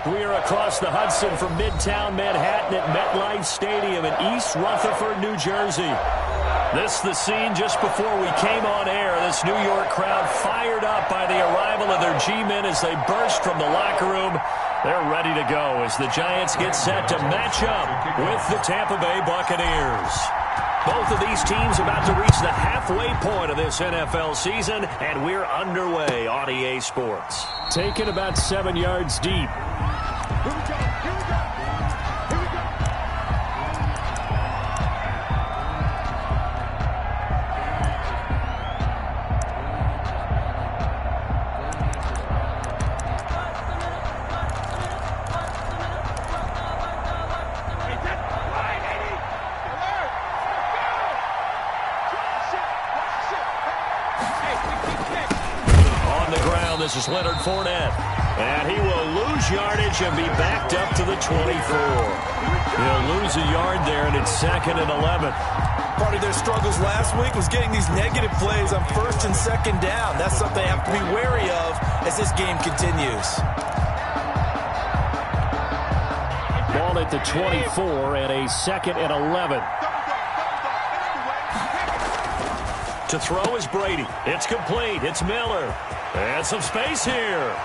We are across the Hudson from Midtown Manhattan at MetLife Stadium in East Rutherford, New Jersey. This is the scene just before we came on air. This New York crowd fired up by the arrival of their G-men as they burst from the locker room. They're ready to go as the Giants get set to match up with the Tampa Bay Buccaneers. Both of these teams about to reach the halfway point of this NFL season, and we're underway on EA Sports. Taken about 7 yards deep. This is Leonard Fournette, and he will lose yardage and be backed up to the 24. He'll lose a yard there, and it's 2nd and 11. Part of their struggles last week was getting these negative plays on 1st and 2nd down. That's something they have to be wary of as this game continues. Ball at the 24 and a 2nd and 11. To throw is Brady. It's complete. It's Miller. And some space here.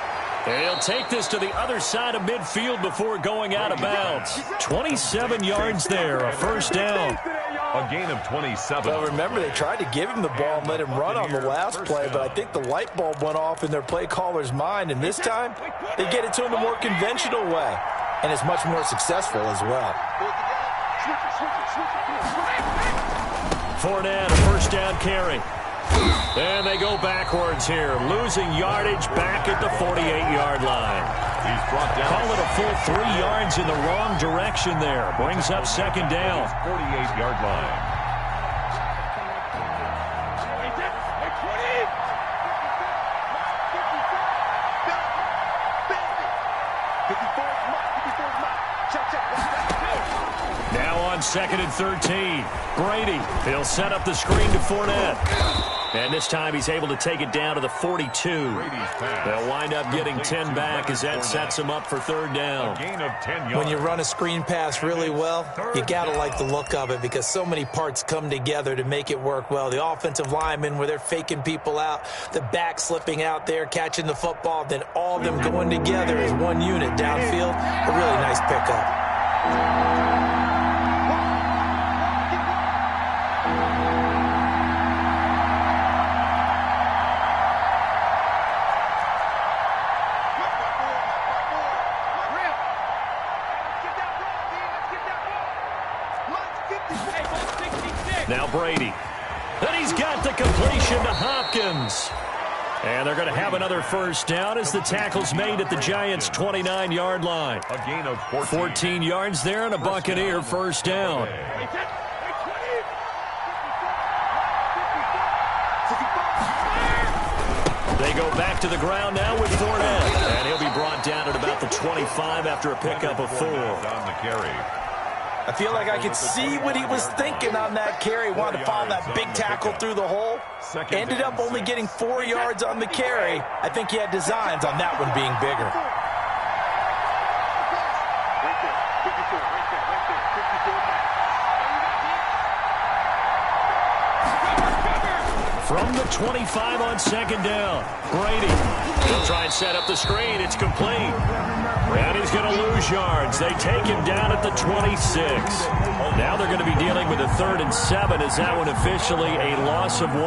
He'll take this to the other side of midfield before going out of bounds. 27 yards there, a 1st down. A gain of 27. Well, remember, they tried to give him the ball and let him run on the last play, but I think the light bulb went off in their play caller's mind, and this time they get it to him the more conventional way, and it's much more successful as well. Fournette, a 1st down carry. And they go backwards here, losing yardage back at the 48-yard line. He's brought down. Call it a full 3 yards in the wrong direction there. Brings up 2nd down. 48-yard line. Now on 2nd and 13. Brady, he'll set up the screen to Fournette. And this time he's able to take it down to the 42. They'll wind up getting 10 back as that sets him up for 3rd down. A gain of 10 yards. When you run a screen pass really well, you got to like the look of it because so many parts come together to make it work well. The offensive linemen where they're faking people out, the back slipping out there, catching the football, then all of them going together as one unit downfield. A really nice pickup. Now Brady. And he's got the completion to Hopkins. And they're going to have another 1st down as the tackle's made at the Giants' 29-yard line. A gain of 14 yards there and a Buccaneer 1st down. They go back to the ground now with Fournette. And he'll be brought down at about the 25 after a pickup of 4. On the carry. I feel like I could see what he was thinking on that carry. Wanted to follow that big tackle through the hole. Ended up only getting 4 yards on the carry. I think he had designs on that one being bigger. From the 25 on 2nd down, Brady. He'll try and set up the screen. It's complete. And he's going to lose yards. They take him down at the 26. Now they're going to be dealing with a 3rd and 7 as that one officially a loss of 1.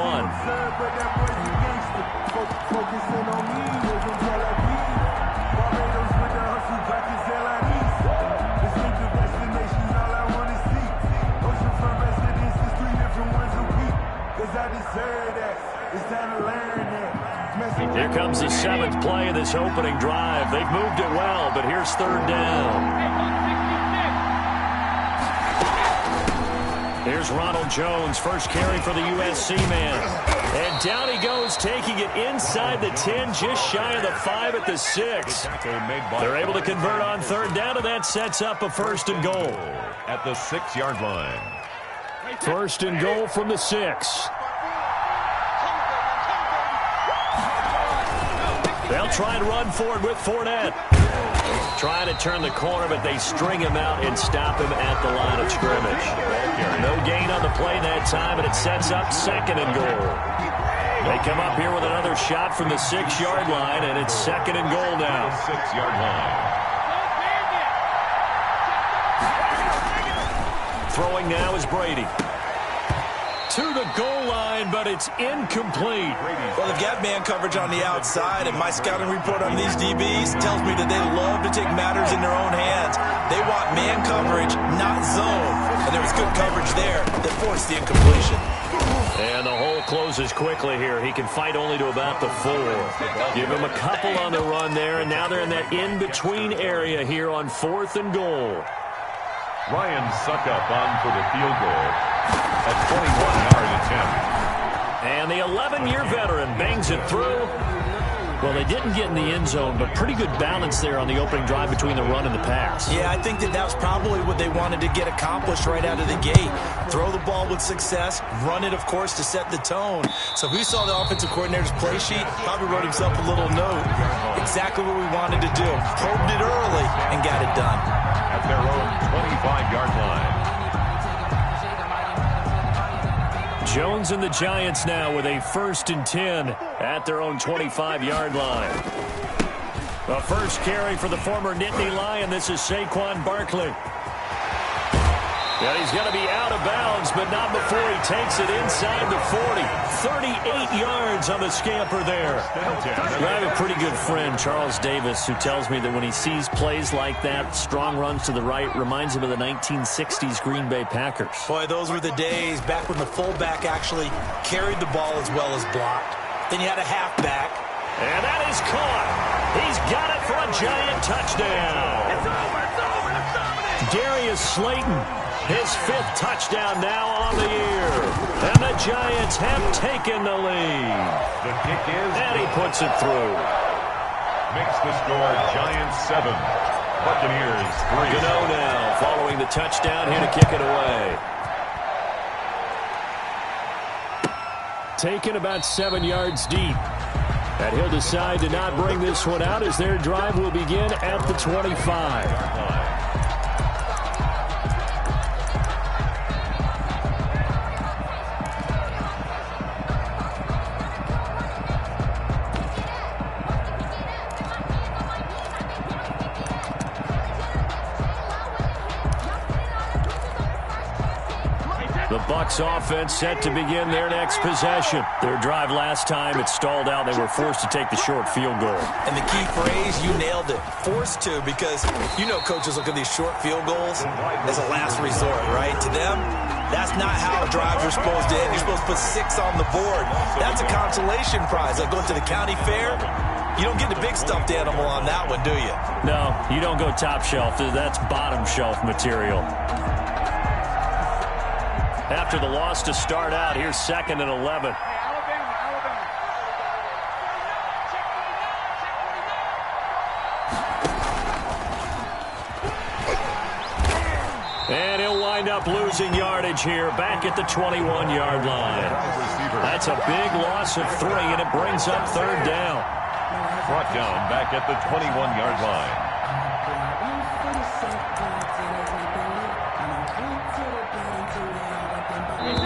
Here comes the 7th play of this opening drive. They've moved it well, but here's 3rd down. Here's Ronald Jones, first carry for the USC man. And down he goes, taking it inside the 10, just shy of the 5 at the 6. They're able to convert on 3rd down, and that sets up a 1st and goal. At the 6-yard line. 1st and goal from the 6. They'll try and run forward with Fournette. Trying to turn the corner, but they string him out and stop him at the line of scrimmage. No gain on the play that time, and it sets up 2nd and goal. They come up here with another shot from the 6-yard line, and it's 2nd and goal now. 6-yard line. Throwing now is Brady. To the goal line, but it's incomplete. Well, they've got man coverage on the outside, and my scouting report on these DBs tells me that they love to take matters in their own hands. They want man coverage, not zone. And there was good coverage there that forced the incompletion. And the hole closes quickly here. He can fight only to about the 4. Give him a couple on the run there, and now they're in that in-between area here on 4th and goal. Ryan Suckup on for the field goal. A 21-yard attempt. And the 11-year veteran bangs it through. Well, they didn't get in the end zone, but pretty good balance there on the opening drive between the run and the pass. Yeah, I think that was probably what they wanted to get accomplished right out of the gate. Throw the ball with success, run it, of course, to set the tone. So who saw the offensive coordinator's play sheet probably wrote himself a little note. Exactly what we wanted to do. Probed it early and got it done. At their own 25-yard line. Jones and the Giants now with a 1st and 10 at their own 25-yard line. The first carry for the former Nittany Lion. This is Saquon Barkley. And he's going to be out of bounds, but not before he takes it inside the 40. 38 yards on the scamper there. I have a pretty good friend, Charles Davis, who tells me that when he sees plays like that, strong runs to the right, reminds him of the 1960s Green Bay Packers. Boy, those were the days back when the fullback actually carried the ball as well as blocked. Then you had a halfback. And that is caught. He's got it for a Giant touchdown. It's over. Darius Slayton. His 5th touchdown now on the year. And the Giants have taken the lead. The kick is... And he puts it through. Makes the score Giants 7. Buccaneers 3. Gano now following the touchdown here to kick it away. Taken about 7 yards deep. And he'll decide to not bring this one out as their drive will begin at the 25. The Bucs offense set to begin their next possession. Their drive last time, it stalled out. They were forced to take the short field goal. And the key phrase, you nailed it. Forced to, because you know coaches look at these short field goals as a last resort, right? To them, that's not how drives are supposed to end. You're supposed to put 6 on the board. That's a consolation prize. Like going to the county fair, you don't get the big stuffed animal on that one, do you? No, you don't go top shelf. That's bottom shelf material. After the loss to start out, here's 2nd and 11. And he'll wind up losing yardage here back at the 21-yard line. That's a big loss of 3, and it brings up 3rd down. Brought down back at the 21-yard line.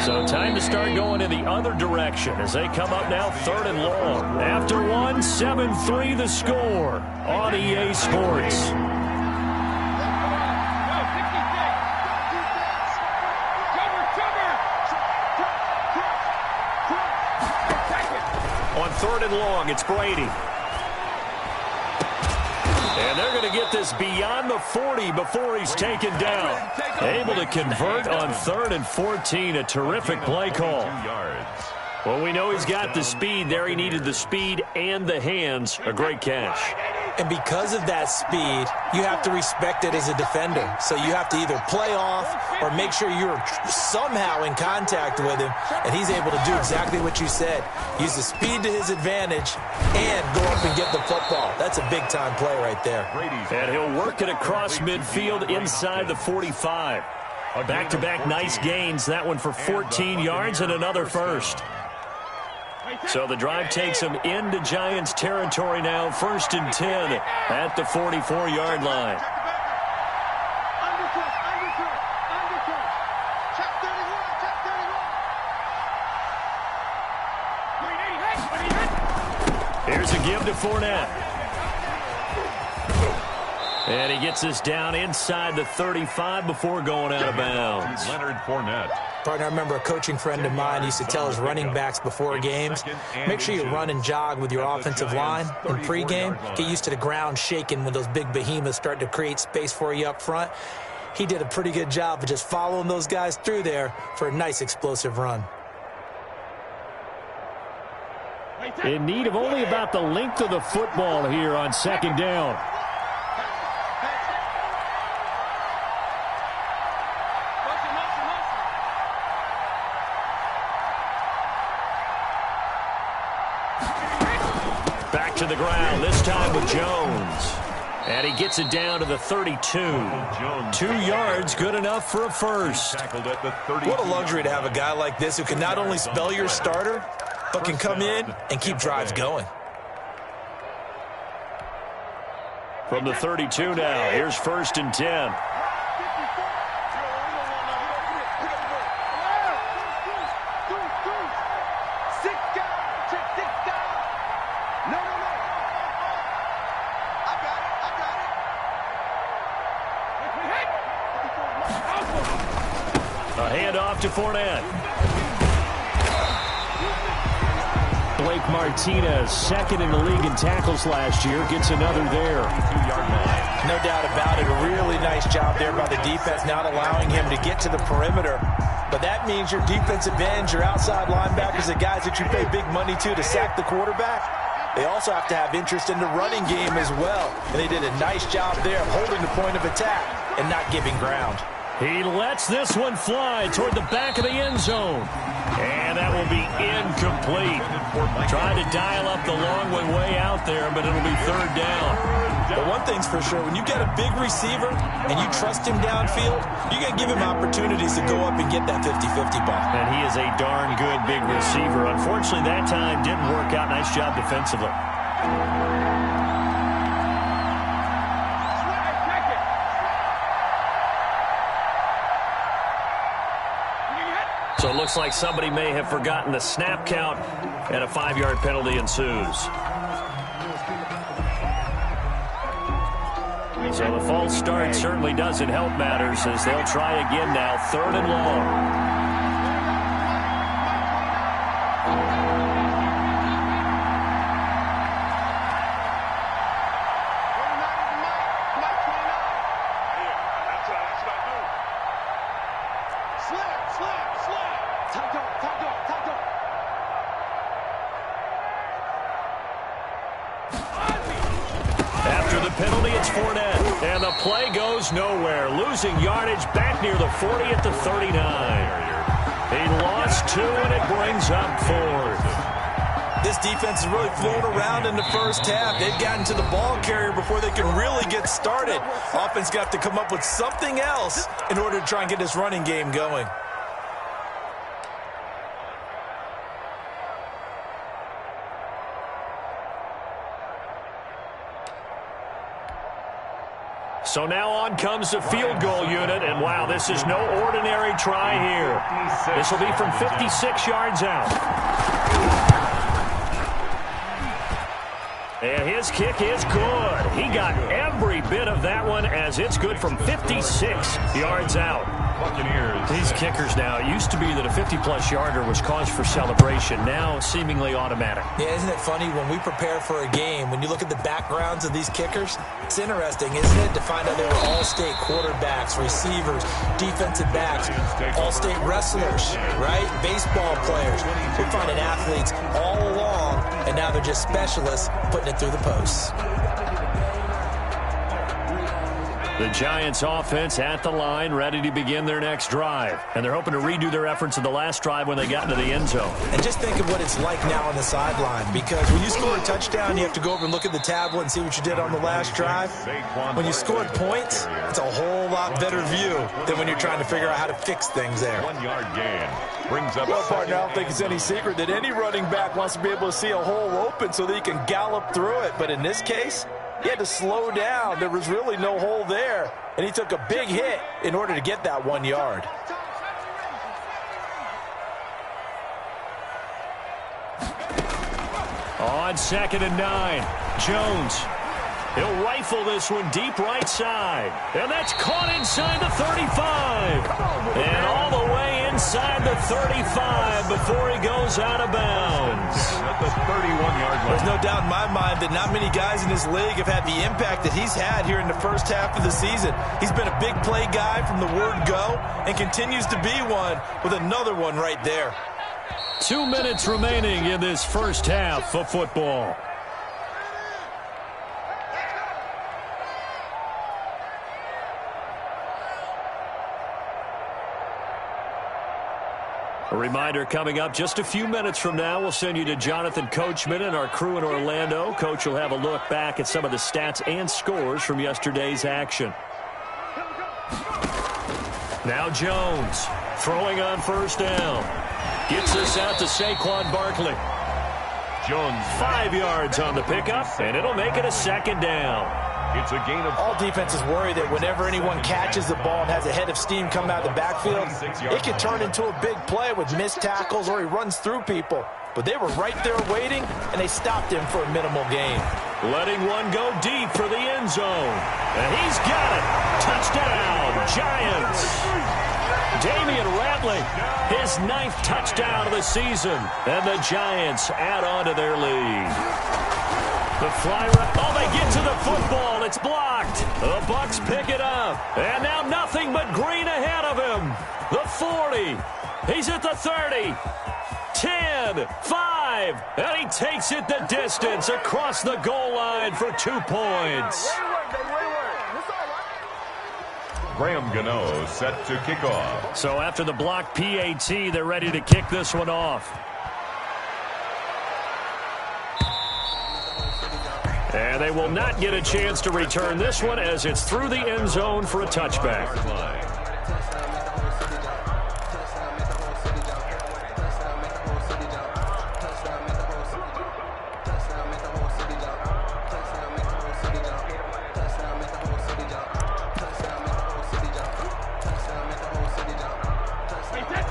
So time to start going in the other direction as they come up now 3rd and long. After 1, 7-3 the score on EA Sports. On 3rd and long, it's Brady. And they're going to get this beyond the 40 before he's taken down. Able to convert on 3rd and 14. A terrific play call. 2 yards. Well, we know he's got the speed there. He needed the speed and the hands. A great catch. And because of that speed, you have to respect it as a defender. So you have to either play off or make sure you're somehow in contact with him. And he's able to do exactly what you said. Use the speed to his advantage and go up and get the football. That's a big-time play right there. And he'll work it across midfield inside the 45. Back-to-back nice gains. That one for 14 yards and another first. So the drive takes them into Giants territory now, 1st and 10 at the 44-yard line. Here's a give to Fournette. And he gets us down inside the 35 before going out of bounds. Leonard Fournette. Partner, I remember a coaching friend of mine used to tell his running backs before games, make sure you run and jog with your offensive line in pregame. Get used to the ground shaking when those big behemoths start to create space for you up front. He did a pretty good job of just following those guys through there for a nice explosive run. In need of only about the length of the football here on 2nd down. Back to the ground, this time with Jones. And he gets it down to the 32. 2 yards, good enough for a first. What a luxury to have a guy like this who can not only spell your starter, but can come in and keep drives going. From the 32 now, here's 1st and 10. A handoff to Fournette. Blake Martinez, 2nd in the league in tackles last year, gets another there. No doubt about it. A really nice job there by the defense, not allowing him to get to the perimeter. But that means your defensive ends, your outside linebackers, the guys that you pay big money to sack the quarterback, they also have to have interest in the running game as well. And they did a nice job there of holding the point of attack and not giving ground. He lets this one fly toward the back of the end zone. And that will be incomplete. Tried to dial up the long way out there, but it'll be 3rd down. But one thing's for sure, when you get a big receiver and you trust him downfield, you're going to give him opportunities to go up and get that 50-50 ball. And he is a darn good big receiver. Unfortunately, that time didn't work out. Nice job defensively. So it looks like somebody may have forgotten the snap count, and a 5-yard penalty ensues. So the false start certainly doesn't help matters as they'll try again now, 3rd and long. After the penalty, it's Fournette. And the play goes nowhere. Losing yardage back near the 40 at the 39. He lost 2, and it brings up 4th. This defense has really flown around in the first half. They've gotten to the ball carrier before they can really get started. Offense got to come up with something else in order to try and get this running game going. So now on comes the field goal unit, and wow, this is no ordinary try here. This will be from 56 yards out. And his kick is good. He got every bit of that one as it's good from 56 yards out. Buccaneers. These kickers now, it used to be that a 50-plus yarder was cause for celebration. Now seemingly automatic. Yeah, isn't it funny when we prepare for a game, when you look at the backgrounds of these kickers, it's interesting, isn't it, to find out they were all-state quarterbacks, receivers, defensive backs, all-state wrestlers, right? Baseball players. We're finding athletes all along, and now they're just specialists putting it through the posts. The Giants offense at the line, ready to begin their next drive. And they're hoping to redo their efforts in the last drive when they got into the end zone. And just think of what it's like now on the sideline, because when you score a touchdown, you have to go over and look at the tablet and see what you did on the last drive. When you scored points, it's a whole lot better view than when you're trying to figure out how to fix things there. 1 yard gain. Brings up well, partner, I don't think it's any secret that any running back wants to be able to see a hole open so that he can gallop through it. But in this case, he had to slow down. There was really no hole there, and he took a big hit in order to get that 1 yard. On 2nd and 9, Jones. He'll rifle this one deep right side. And that's caught inside the 35. And all the way inside the 35 before he goes out of bounds. At the 31-yard line. There's no doubt in my mind that not many guys in this league have had the impact that he's had here in the first half of the season. He's been a big play guy from the word go and continues to be one with another one right there. 2 minutes remaining in this first half of football. A reminder coming up just a few minutes from now, we'll send you to Jonathan Coachman and our crew in Orlando. Coach will have a look back at some of the stats and scores from yesterday's action. Now Jones throwing on first down. Gets us out to Saquon Barkley. Jones. 5 yards on the pickup, and it'll make it a 2nd down. It's a gain of... All defenses worry that whenever anyone catches the ball and has a head of steam come out of the backfield, it can turn into a big play with missed tackles or he runs through people. But they were right there waiting, and they stopped him for a minimal gain. Letting one go deep for the end zone. And he's got it. Touchdown, Giants. Damian Ratley, his 9th touchdown of the season. And the Giants add on to their lead. The fly route. Oh, they get to the football. It's blocked. The Bucs pick it up. And now nothing but green ahead of him. The 40. He's at the 30. 10, 5, and he takes it the distance across the goal line for 2 points. Graham Gano set to kick off. So after the blocked PAT, they're ready to kick this one off. And they will not get a chance to return this one as it's through the end zone for a touchback.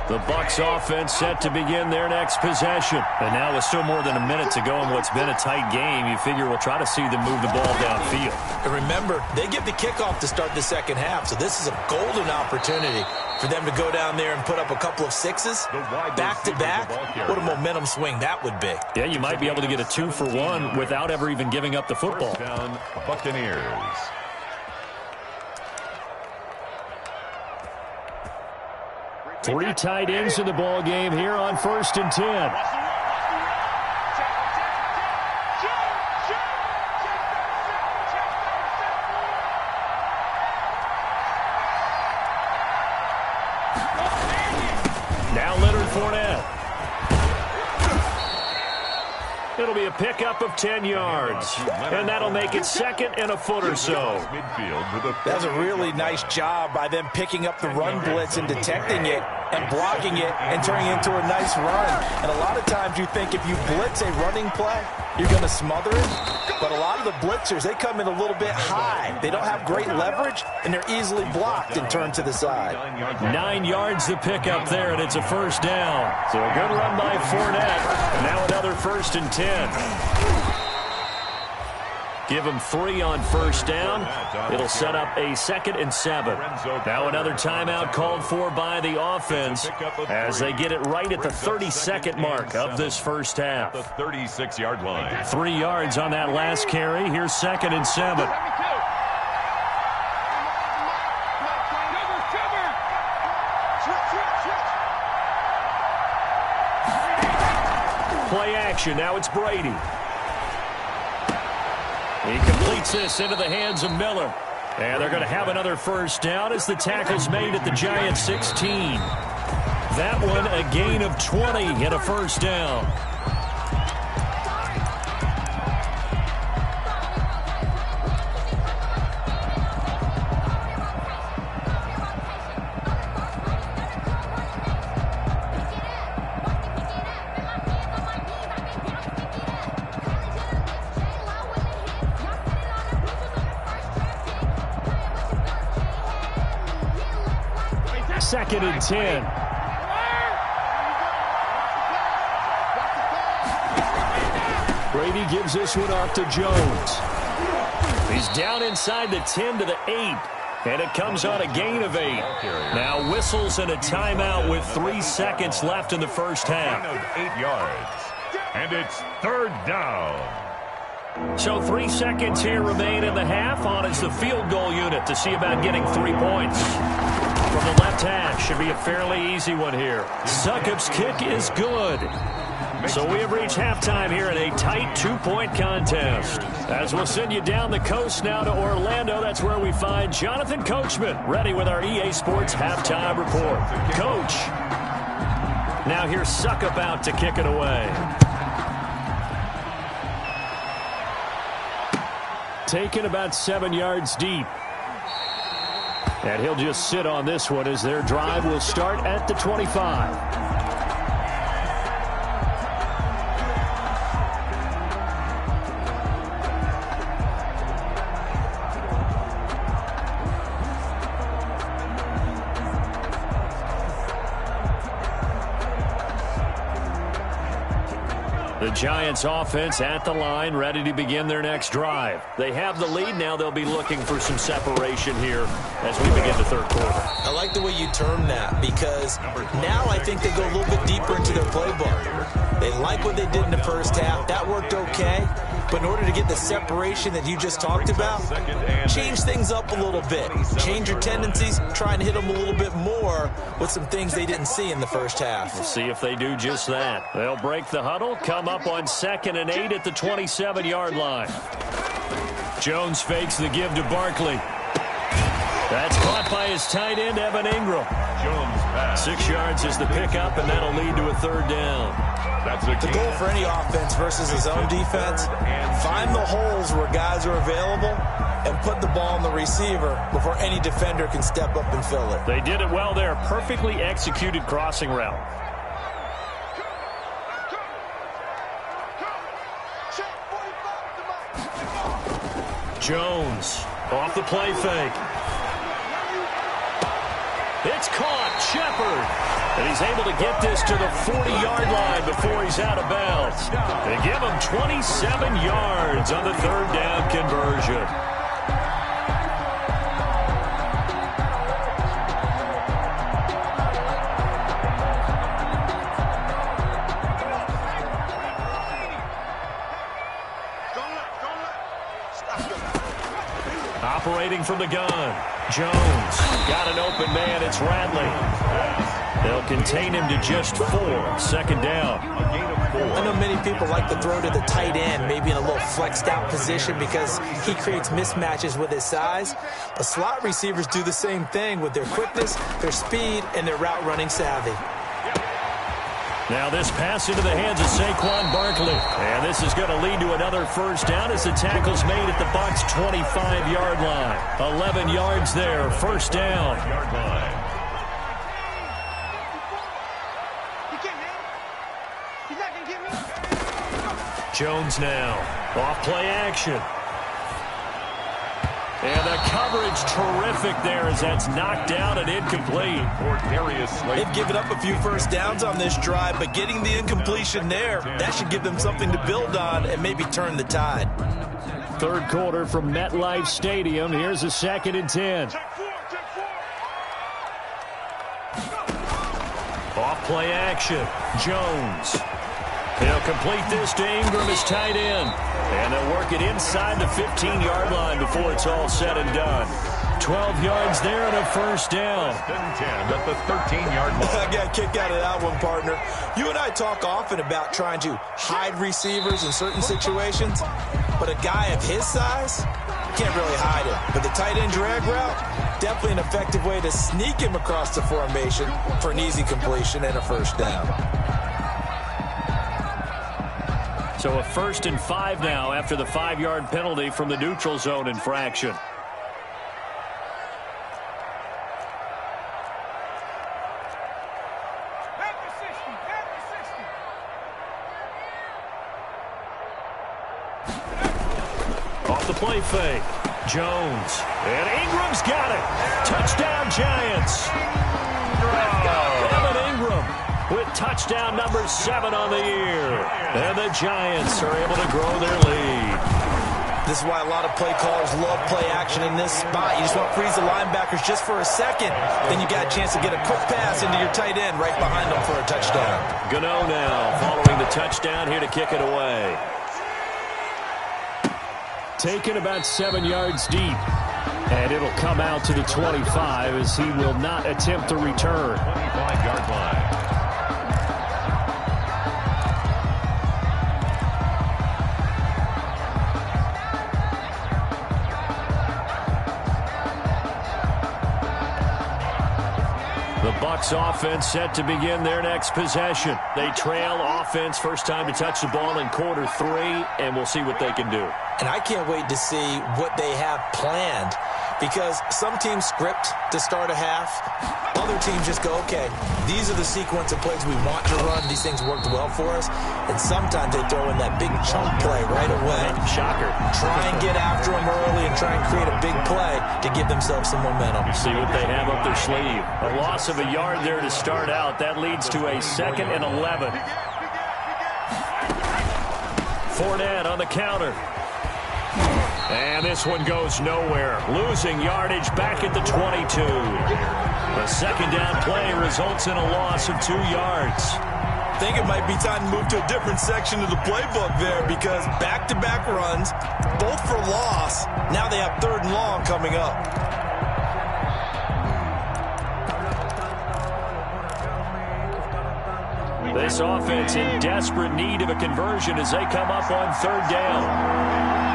The Bucs offense set to begin their next possession. And now with still more than a minute to go in what's been a tight game, you figure we'll try to see them move the ball downfield. And remember, they get the kickoff to start the second half, so this is a golden opportunity for them to go down there and put up a couple of sixes back-to-back. What a momentum swing that would be. Yeah, you might be able to get a 2-for-1 without ever even giving up the football. First down, Buccaneers. Three tight ends in the ball game here on 1st and 10. Now Leonard Fournette. It'll be a pickup of 10 yards. And that'll make it 2nd and a foot or so. That was a really nice job by them picking up the run blitz and detecting it and blocking it and turning it into a nice run. And a lot of times you think if you blitz a running play, you're going to smother it. But a lot of the blitzers, they come in a little bit high. They don't have great leverage, and they're easily blocked and turned to the side. 9 yards the pickup there, and it's a first down. So a good run by Fournette. Now another 1st and 10. Give them 3 on first down. It'll set up a 2nd and 7. Now another timeout called for by the offense as they get it right at the 32nd mark of this first half. The 36-yard line. 3 yards on that last carry. Here's 2nd and 7. Play action. Now it's Brady. He completes this into the hands of Miller. And they're going to have another first down as the tackle's made at the Giants 16. That one a gain of 20 and a first down. Second and 10. Brady gives this one off to Jones. He's down inside the 10 to the 8. And it comes on a gain of 8. Now whistles and a timeout with 3 seconds left in the first half. 8 yards. And it's third down. So 3 seconds here remain in the half. On is the field goal unit to see about getting 3 points. From the left hash, should be a fairly easy one here. Succop's kick is good. So we have reached halftime here in a tight 2-point contest. As we'll send you down the coast now to Orlando, that's where we find Jonathan Coachman, ready with our EA Sports halftime report. Coach, now here's Succop out to kick it away. Taken about 7 yards deep. And he'll just sit on this one as their drive will start at the 25. The Giants offense at the line, ready to begin their next drive. They have the lead. Now they'll be looking for some separation here as we begin the third quarter. I like the way you term that because now I think they go a little bit deeper into their playbook. They like what they did in the first half. That worked okay. But in order to get the separation that you just talked about, change things up a little bit. Change your tendencies. Try and hit them a little bit more with some things they didn't see in the first half. We'll see if they do just that. They'll break the huddle, come up on 2nd and 8 at the 27-yard line. Jones fakes the give to Barkley. That's caught by his tight end, Evan Ingram. Jones pass. 6 yards is the pickup, and that'll lead to a third down. The goal for any offense versus his own defense, find the holes where guys are available and put the ball on the receiver before any defender can step up and fill it. They did it well there. Perfectly executed crossing route. Jones off the play fake. It's caught. Shepard. And he's able to get this to the 40-yard line before he's out of bounds. They give him 27 yards on the third down conversion. Operating from the gun. Jones got an open man. It's Radley. They'll contain him to just 4. Second down. I know many people like to throw to the tight end, maybe in a little flexed out position because he creates mismatches with his size. But slot receivers do the same thing with their quickness, their speed, and their route running savvy. Now this pass into the hands of Saquon Barkley. And this is going to lead to another first down as the tackle's made at the Bucs' 25-yard line. 11 yards there, first down. Jones now, off play action. And the coverage terrific there as that's knocked down and incomplete. They've given up a few first downs on this drive, but getting the incompletion there, that should give them something to build on and maybe turn the tide. Third quarter from MetLife Stadium. Here's a 2nd and 10. Off play action. Jones. He'll complete this to Ingram as tight end. And they'll work it inside the 15-yard line before it's all said and done. 12 yards there and a first down. 10 at the 13-yard line. I got a kick out of that one, partner. You and I talk often about trying to hide receivers in certain situations, but a guy of his size, can't really hide it. But the tight end drag route, definitely an effective way to sneak him across the formation for an easy completion and a first down. So a 1st and 5 now after the 5-yard penalty from the neutral zone infraction. Off the play fake. Jones. And Ingram's got it. Touchdown, Giants. Evan Ingram with touchdown number 7 on the year. And the Giants are able to grow their lead. This is why a lot of play callers love play action in this spot. You just want to freeze the linebackers just for a second. Then you got a chance to get a quick pass into your tight end right behind them for a touchdown. Gano now following the touchdown here to kick it away. Taken about 7 yards deep. And it'll come out to the 25 as he will not attempt to return. 25-yard line. The Bucs offense set to begin their next possession. They trail offense, first time to touch the ball in quarter 3, and we'll see what they can do. And I can't wait to see what they have planned, because some teams script to start a half. Other teams just go, okay, these are the sequence of plays we want to run. These things worked well for us. And sometimes they throw in that big chunk play right away. Shocker. Try and get after them early and try and create a big play to give themselves some momentum. See what they have up their sleeve. A loss of a yard there to start out. That leads to a 2nd and 11. Fournette on the counter. And this one goes nowhere. Losing yardage back at the 22. The 2nd down play results in a loss of 2 yards. I think it might be time to move to a different section of the playbook there, because back-to-back runs, both for loss. Now they have 3rd and long coming up. This offense in desperate need of a conversion as they come up on 3rd down.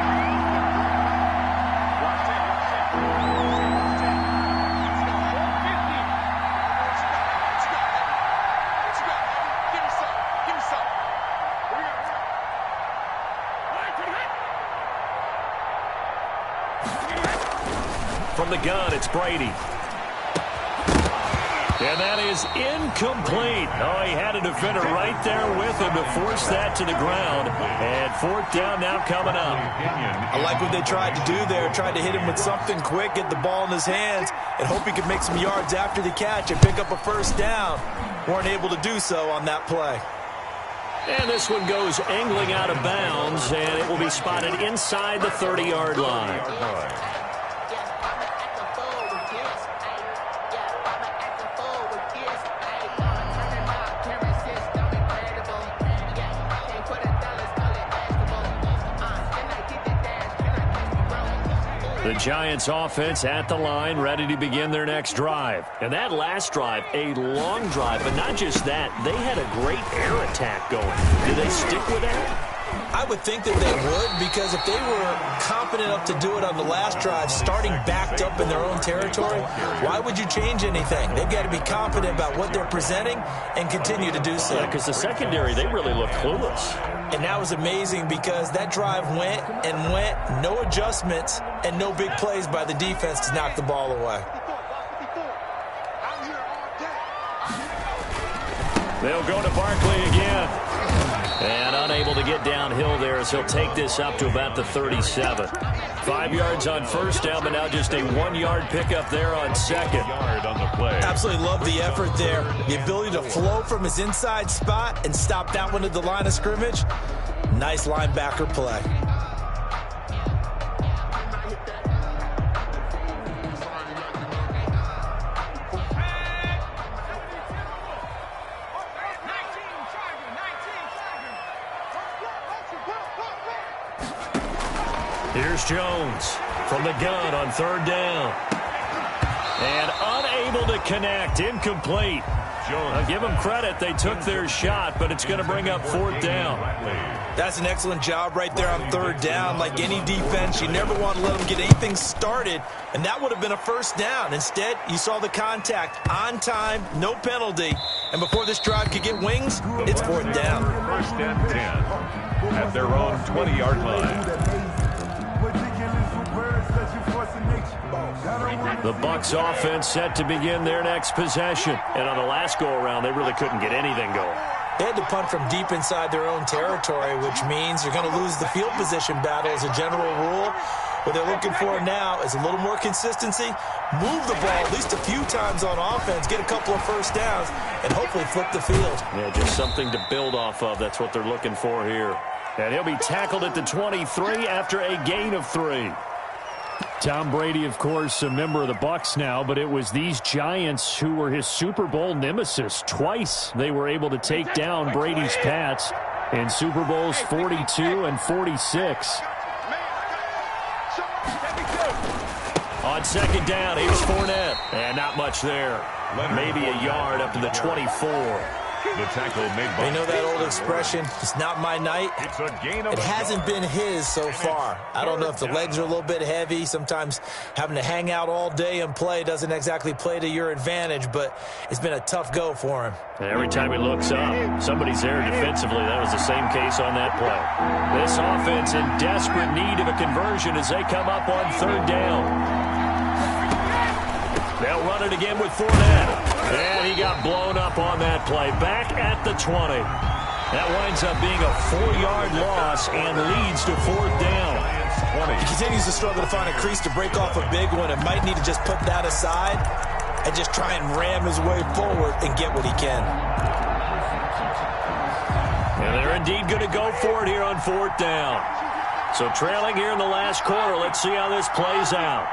From the gun, it's Brady. And that is incomplete. Oh, he had a defender right there with him to force that to the ground. And 4th down now coming up. I like what they tried to do there. Tried to hit him with something quick, get the ball in his hands, and hope he could make some yards after the catch and pick up a 1st down. Weren't able to do so on that play. And this one goes angling out of bounds, and it will be spotted inside the 30-yard line. The Giants offense at the line, ready to begin their next drive. And that last drive, a long drive, but not just that. They had a great air attack going. Do they stick with that? I would think that they would, because if they were competent enough to do it on the last drive, starting backed up in their own territory, why would you change anything? They've got to be confident about what they're presenting and continue to do so. Yeah, because the secondary, they really look clueless. And that was amazing, because that drive went and went, no adjustments, and no big plays by the defense to knock the ball away. They'll go to Barkley again. And unable to get downhill there as he'll take this up to about the 37. 5 yards on 1st down, but now just a 1-yard pickup there on 2nd. Absolutely love the effort there. The ability to flow from his inside spot and stop that one at the line of scrimmage. Nice linebacker play. Here's Jones from the gun on 3rd down. And unable to connect, incomplete. I'll give them credit. They took their shot, but it's going to bring up 4th down. That's an excellent job right there on 3rd down. Like any defense, you never want to let them get anything started, and that would have been a 1st down. Instead, you saw the contact on time, no penalty, and before this drive could get wings, it's 4th down. 1st and 10 at their own 20-yard line. The Bucs offense set to begin their next possession. And on the last go-around, they really couldn't get anything going. They had to punt from deep inside their own territory, which means you're going to lose the field position battle as a general rule. What they're looking for now is a little more consistency, move the ball at least a few times on offense, get a couple of 1st downs, and hopefully flip the field. Yeah, just something to build off of. That's what they're looking for here. And he'll be tackled at the 23 after a gain of 3. Tom Brady, of course, a member of the Bucs now, but it was these Giants who were his Super Bowl nemesis. Twice they were able to take down Brady's Pats in Super Bowls 42 and 46. On 2nd down, here's Fournette. And not much there. Maybe a yard up to the 24. The tackle made by You know that old expression, it's not my night? It's a gain of It hasn't been his so far. I don't know if the legs are a little bit heavy. Sometimes having to hang out all day and play doesn't exactly play to your advantage, but it's been a tough go for him. And every time he looks up, somebody's there defensively. That was the same case on that play. This offense in desperate need of a conversion as they come up on 3rd down. They'll run it again with Fournette. And he got blown up on that play. Back at the 20. That winds up being a 4-yard loss and leads to 4th down. He continues to struggle to find a crease to break off a big one and might need to just put that aside and just try and ram his way forward and get what he can. And they're indeed going to go for it here on 4th down. So trailing here in the last quarter. Let's see how this plays out.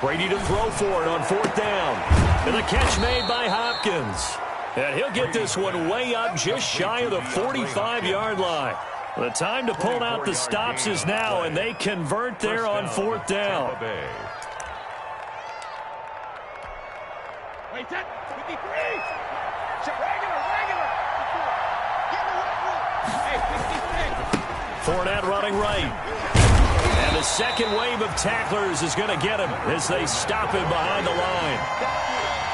Brady to throw for it on 4th down. And the catch made by Hopkins. And he'll get this one way up just shy of the 45-yard line. The time to pull out the stops is now, and they convert there on 4th down. Wait, that 53. Regular. Get the right one. Hey, 56. Fournette running right. And the second wave of tacklers is going to get him as they stop him behind the line.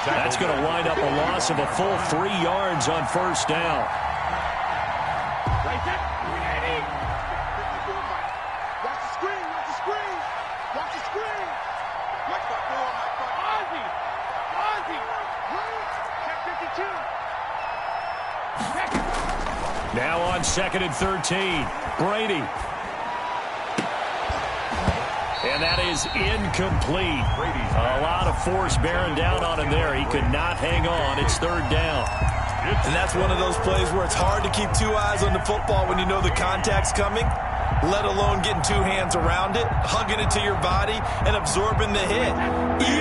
That's going to wind up a loss of a full 3 yards on 1st down. Right there. 380. Watch the screen. Watch the screen. Watch my ball, Ozzy. Check 52. Now on 2nd and 13. Brady. And that is incomplete. A lot of force bearing down on him there. He could not hang on. It's 3rd down. And that's one of those plays where it's hard to keep 2 eyes on the football when you know the contact's coming, let alone getting 2 hands around it, hugging it to your body, and absorbing the hit.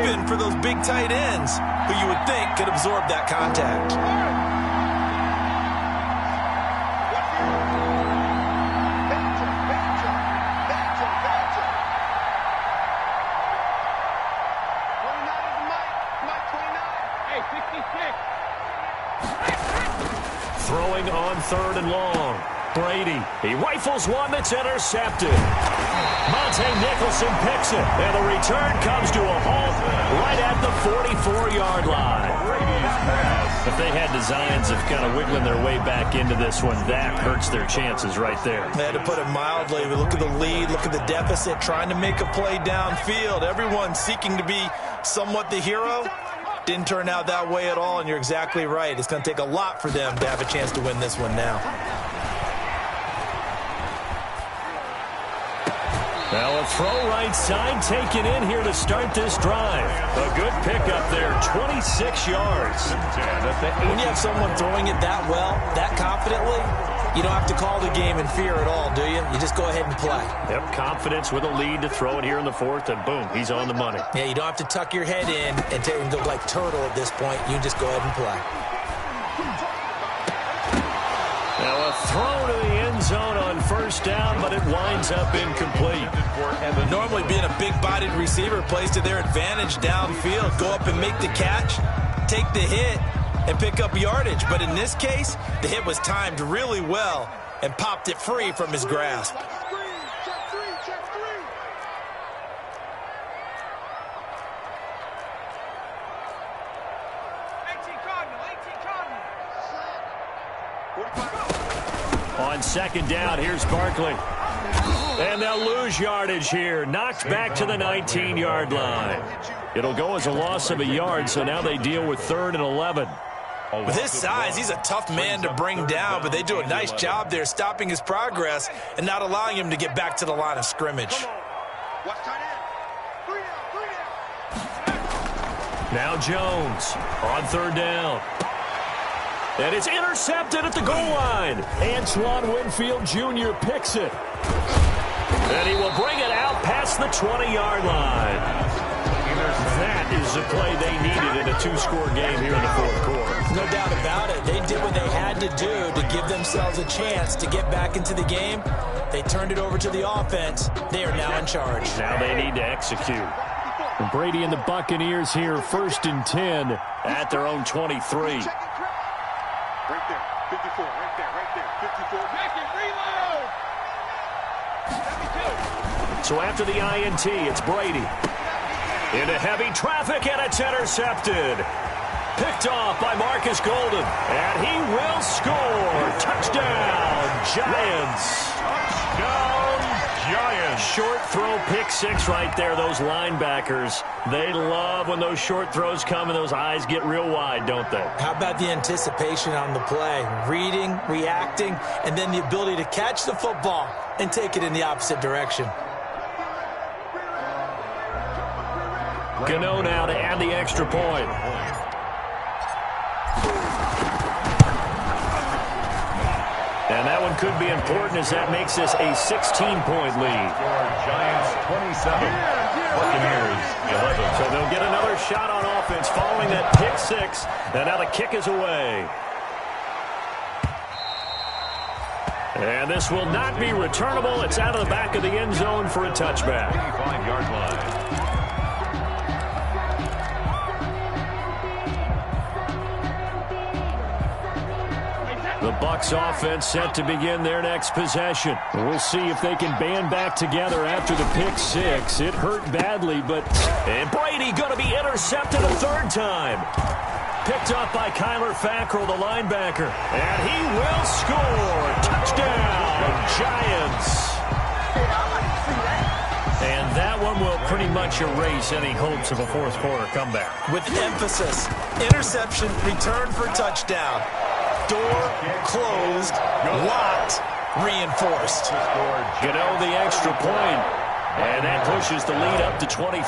Even for those big tight ends who you would think could absorb that contact. Throwing on 3rd and long. Brady. He rifles one that's intercepted. Monte Nicholson picks it. And the return comes to a halt right at the 44-yard line. If they had designs of kind of wiggling their way back into this one, that hurts their chances right there. They had to put it mildly. We look at the lead, look at the deficit, trying to make a play downfield. Everyone seeking to be somewhat the hero. Didn't turn out that way at all, and you're exactly right. It's going to take a lot for them to have a chance to win this one now. Now a throw right side taken in here to start this drive. A good pickup there, 26 yards. When you have someone throwing it that well, that confidently, You don't have to call the game in fear at all, do you? You just go ahead and play. Yep, confidence with a lead to throw it here in the fourth, and boom, he's on the money. Yeah, you don't have to tuck your head in and go like turtle at this point. You just go ahead and play. Now a throw to the end zone on first down, but it winds up incomplete. Normally being a big-bodied receiver plays to their advantage downfield. Go up and make the catch, take the hit, and pick up yardage. But in this case, the hit was timed really well and popped it free from his grasp. On second down, here's Barkley. And they'll lose yardage here. Knocked back to the 19-yard line. It'll go as a loss of a yard, so now they deal with 3rd and 11. With his size, he's a tough man to bring down, but they do a nice job there stopping his progress and not allowing him to get back to the line of scrimmage. Now Jones on 3rd down. And it's intercepted at the goal line. Antoine Winfield Jr. picks it. And he will bring it out past the 20-yard line. That is the play they needed in a 2-score game here in the 4th quarter. No doubt about it. They did what they had to do to give themselves a chance to get back into the game. They turned it over to the offense. They are now in charge. Now they need to execute. And Brady and the Buccaneers here, 1st and 10 at their own 23. Right there, 54, right there, 54. Make it reload! 72. So after the INT, it's Brady. Into heavy traffic, and it's intercepted. Picked off by Marcus Golden, and he will score. Touchdown, Giants. Touchdown, Giants. Short throw, pick six right there. Those linebackers, they love when those short throws come and those eyes get real wide, don't they? How about the anticipation on the play? Reading, reacting, and then the ability to catch the football and take it in the opposite direction. Gano now to add the extra point. And that one could be important as that makes this a 16-point lead. Giants 27, Buccaneers 11. So they'll get another shot on offense following that pick six. And now the kick is away. And this will not be returnable. It's out of the back of the end zone for a touchback. 25-yard line. The Bucs offense set to begin their next possession. We'll see if they can band back together after the pick six. It hurt badly, but... And Brady going to be intercepted a 3rd time. Picked up by Kyler Fackrell, the linebacker. And he will score. Touchdown, Giants. And that one will pretty much erase any hopes of a 4th quarter comeback. With emphasis, interception, return for touchdown. Door closed, locked, reinforced. Gano the extra point, and that pushes the lead up to 23.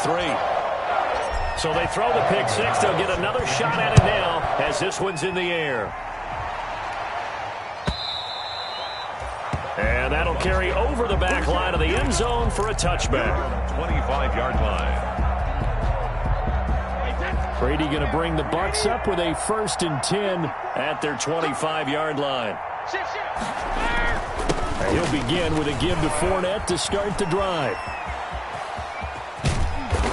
So they throw the pick six. They'll get another shot at it now as this one's in the air. And that'll carry over the back line of the end zone for a touchback. 25-yard line. Brady going to bring the Bucs up with a 1st and 10 at their 25-yard line. He'll begin with a give to Fournette to start the drive.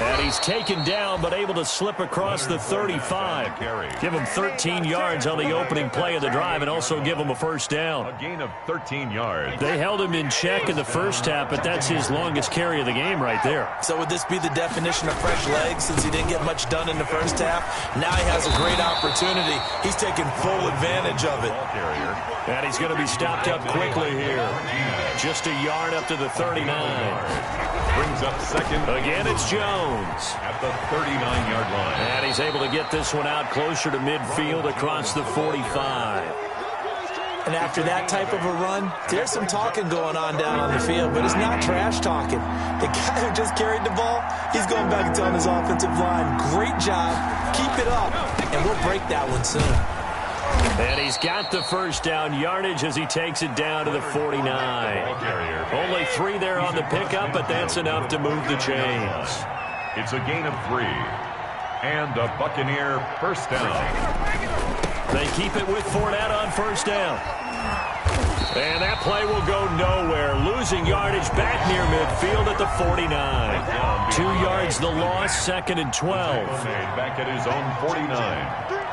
And he's taken down, but able to slip across the 35. Give him 13 yards on the opening play of the drive and also give him a 1st down. A gain of 13 yards. They held him in check in the first half, but that's his longest carry of the game right there. So would this be the definition of fresh legs since he didn't get much done in the first half? Now he has a great opportunity. He's taking full advantage of it. And he's going to be stopped up quickly here. Just a yard up to the 39. Brings up second. Again, it's Jones. At the 39-yard line. And he's able to get this one out closer to midfield across the 45. And after that type of a run, there's some talking going on down on the field, but it's not trash talking. The guy who just carried the ball, he's going back and telling his offensive line, great job, keep it up, and we'll break that one soon. And he's got the first down yardage as he takes it down to the 49. Only 3 there on the pickup, but that's enough to move the chains. It's a gain of 3. And a Buccaneer first down. They keep it with Fournette on first down. And that play will go nowhere. Losing yardage back near midfield at the 49. 2 yards the loss, 2nd and 12. Back at his own 49.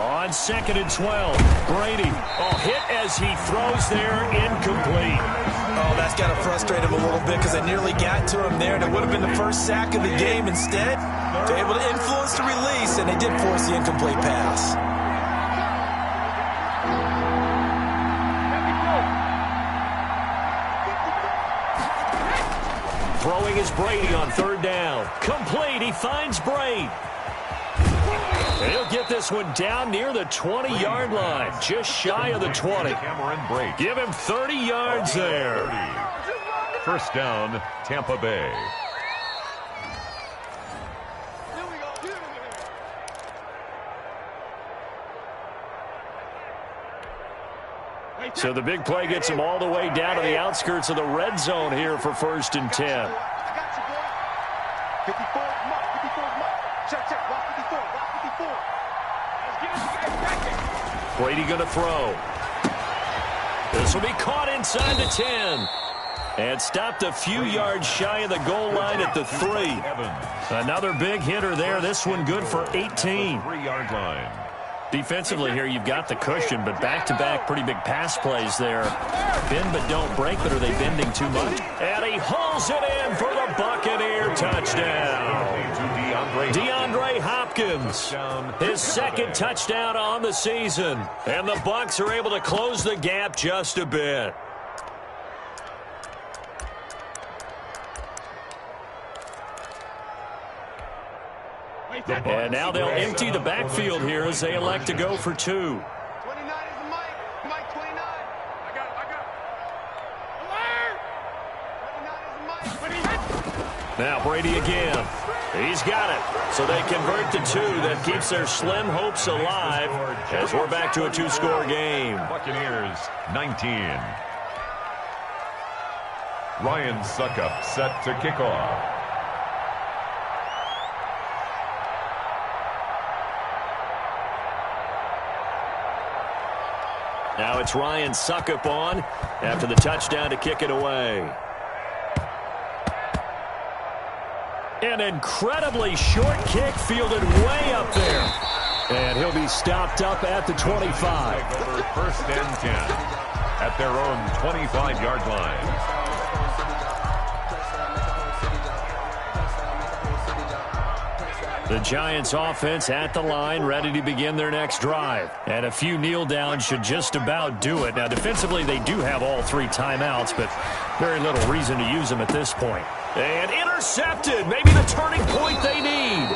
On 2nd and 12, Brady. Hit as he throws there, incomplete. Oh, that's got to frustrate him a little bit because they nearly got to him there, and it would have been the first sack of the game. Instead, they're able to influence the release, and they did force the incomplete pass. Throwing is Brady on 3rd down. Complete. He finds Brady. And he'll get this one down near the 20-yard line, just shy of the 20. Give him 30 yards there. First down, Tampa Bay. So the big play gets him all the way down to the outskirts of the red zone here for 1st and 10. 54, mark, 54, mark. Check, block 54, block 54. Brady going to throw. This will be caught inside the 10. And stopped a few yards shy of the goal line at the 3. Another big hitter there. This one good for 18. 3-yard line. Defensively here, you've got the cushion, but back-to-back pretty big pass plays there. Bend but don't break, but are they bending too much? And he hauls it in for the Buccaneer touchdown. DeAndre Hopkins, his 2nd touchdown on the season. And the Bucs are able to close the gap just a bit. And now they'll empty the backfield here as they elect to go for 2. 29 is the Mike. Mike 29. I got it. 29 is the Mike. Now Brady again. He's got it. So they convert to 2. That keeps their slim hopes alive as we're back to a 2-score game. Buccaneers 19. Ryan Suckup set to kick off. Now it's Ryan Suckup on after the touchdown to kick it away. An incredibly short kick fielded way up there. And he'll be stopped up at the 25. Over 1st and 10 at their own 25-yard line. The Giants offense at the line, ready to begin their next drive. And a few kneel downs should just about do it. Now, defensively, they do have all 3 timeouts, but very little reason to use them at this point. And intercepted, maybe the turning point they need.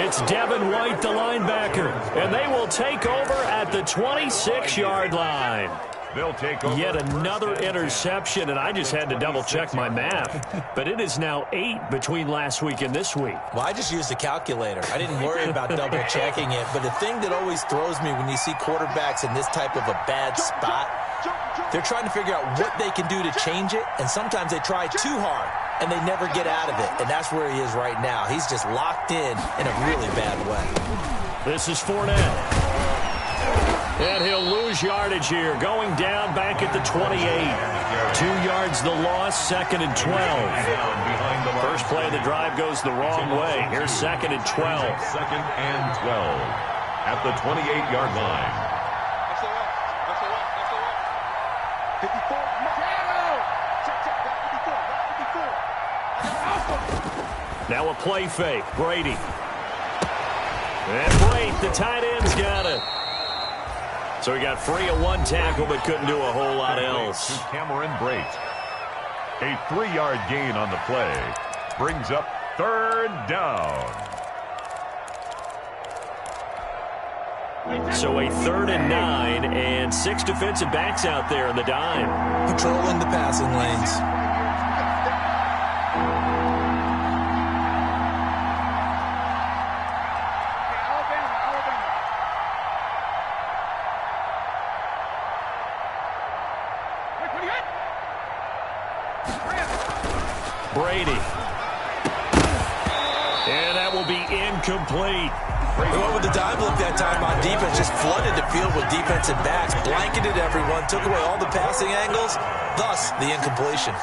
It's Devin White, the linebacker, and they will take over at the 26-yard line. They'll take over. Yet another interception, and I just had to double-check my math. But it is now 8 between last week and this week. Well, I just used a calculator. I didn't worry about double-checking it. But the thing that always throws me when you see quarterbacks in this type of a bad spot, they're trying to figure out what they can do to change it, and sometimes they try too hard, and they never get out of it. And that's where he is right now. He's just locked in a really bad way. This is Fournette. And he'll lose yardage here, going down back at the 28. 2 yards the loss, 2nd and 12. First play of the drive goes the wrong way. Here's 2nd and 12. 2nd and 12 at the 28-yard line. 54. Now a play fake, Brady. And Brady, the tight end's got it. So he got free of 1 tackle, but couldn't do a whole lot else. Cameron Brate. A 3-yard gain on the play. Brings up 3rd down. So a 3rd and 9, and 6 defensive backs out there in the dime. Patrolling the passing lanes. Brady. And that will be incomplete. They went with the dime look that time on defense, just flooded the field with defensive backs, blanketed everyone, took away all the passing angles, thus the incompletion.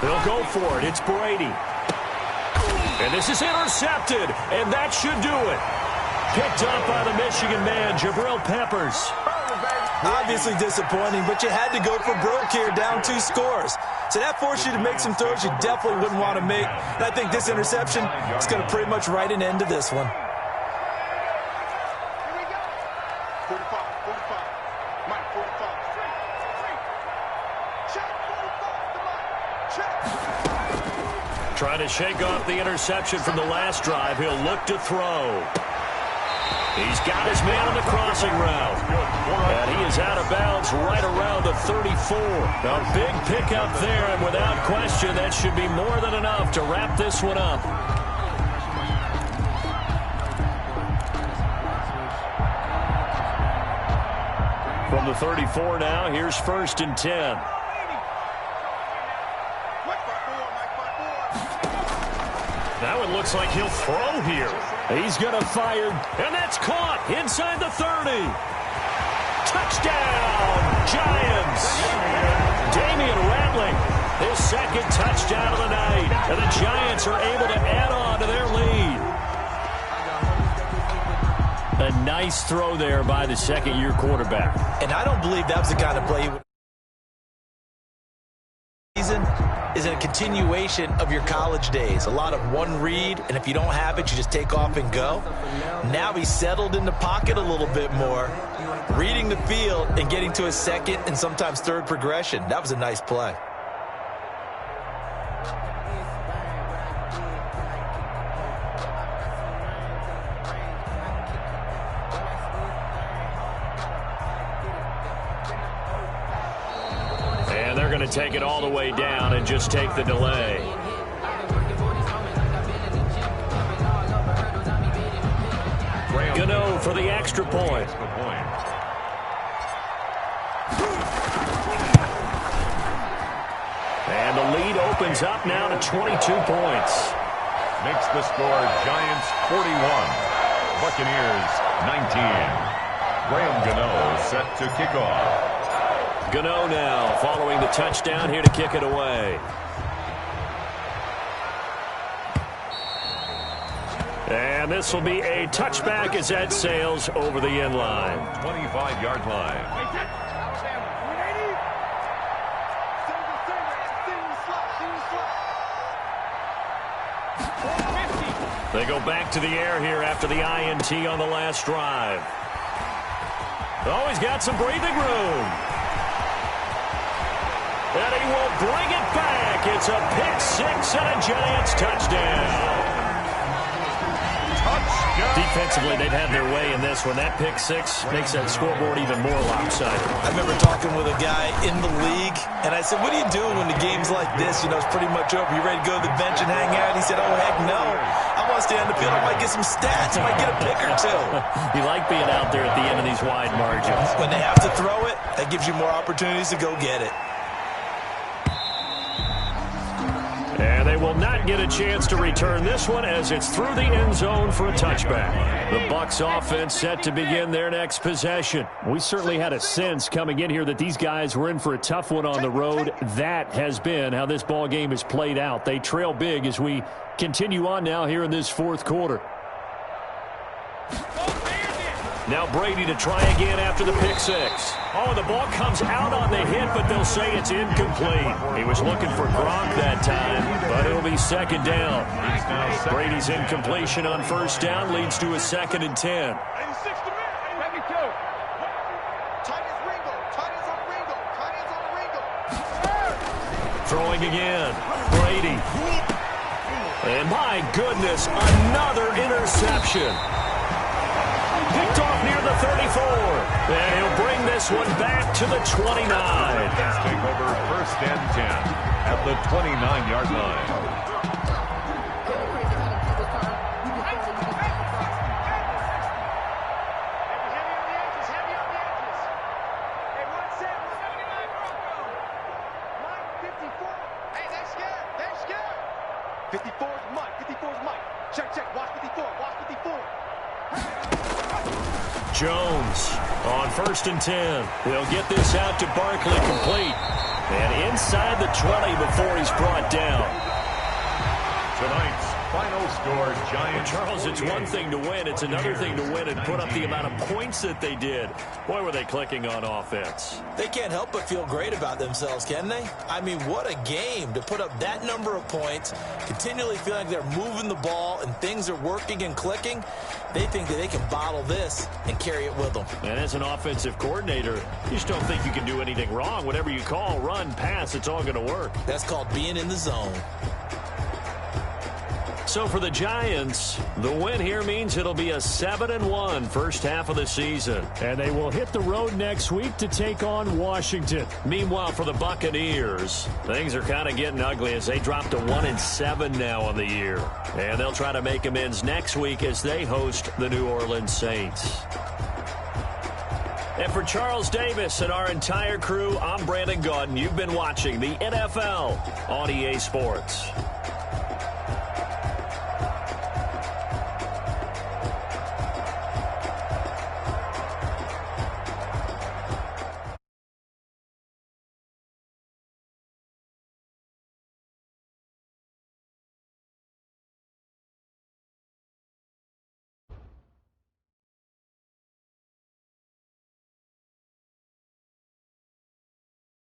They'll go for it. It's Brady. And this is intercepted, and that should do it. Picked up by the Michigan man, Jabril Peppers. Obviously disappointing, but you had to go for broke here, down 2 scores. So that forced you to make some throws you definitely wouldn't want to make. And I think this interception is going to pretty much write an end to this one. Here we go. 45. Mike, 45. Check, 45 to Mike. Check. Trying to shake off the interception from the last drive. He'll look to throw. He's got his man on the crossing route. And he is out of bounds right around the 34. A big pickup there, and without question, that should be more than enough to wrap this one up. From the 34 now, here's 1st and 10. That one looks like he'll throw here. He's going to fire, and that's caught inside the 30. Touchdown, Giants. Damian Rattling, his 2nd touchdown of the night. And the Giants are able to add on to their lead. A nice throw there by the 2nd-year quarterback. And I don't believe that was the kind of play is a continuation of your college days. A lot of one read, and if you don't have it, you just take off and go. Now he's settled in the pocket a little bit more, reading the field and getting to his 2nd and sometimes 3rd progression. That was a nice play. To take it all the way down and just take the delay. Gano for the extra point. And the lead opens up now to 22 points. Makes the score Giants 41, Buccaneers 19. Graham Gano set to kick off. Gano now following the touchdown here to kick it away. And this will be a touchback as that sails over the end line. 25-yard line. They go back to the air here after the INT on the last drive. Oh, he's got some breathing room. And he will bring it back. It's a pick-6 and a Giants touchdown. Defensively, they've had their way in this one. That pick-6 makes that scoreboard even more lopsided. I remember talking with a guy in the league, and I said, what are you doing when the game's like this? You know, it's pretty much over. You ready to go to the bench and hang out? He said, oh, heck no. I want to stay on the field. I might get some stats. I might get a pick or two. You like being out there at the end of these wide margins. When they have to throw it, that gives you more opportunities to go get it. And they will not get a chance to return this one as it's through the end zone for a touchback. The Bucs offense set to begin their next possession. We certainly had a sense coming in here that these guys were in for a tough one on the road. That has been how this ball game has played out. They trail big as we continue on now here in this 4th quarter. Now Brady to try again after the pick-6. Oh, the ball comes out on the hit, but they'll say it's incomplete. He was looking for Gronk that time, but it'll be 2nd down. Brady's incompletion on 1st down leads to a 2nd and 10. Throwing again. Brady. And my goodness, another interception. Picked off near the 34. And he'll bring this one back to the 29. Take over 1st and 10 at the 29-yard line. 54's Mike. 54's Mike. Check, check. Watch 54. Watch 54. Jones on 1st and 10. They'll get this out to Barkley complete. And inside the 20 before he's brought down. Tonight's final score, Giants. Charles, it's one thing to win. It's another thing to win and put up the amount of points that they did. Boy, were they clicking on offense. They can't help but feel great about themselves, can they? I mean, what a game to put up that number of points, continually feeling like they're moving the ball and things are working and clicking. They think that they can bottle this and carry it with them. And as an offensive coordinator, you just don't think you can do anything wrong. Whatever you call, run, pass, it's all going to work. That's called being in the zone. So for the Giants, the win here means it'll be a 7-1 first half of the season. And they will hit the road next week to take on Washington. Meanwhile, for the Buccaneers, things are kind of getting ugly as they drop to 1-7 now on the year. And they'll try to make amends next week as they host the New Orleans Saints. And for Charles Davis and our entire crew, I'm Brandon Gaudin. You've been watching the NFL on EA Sports.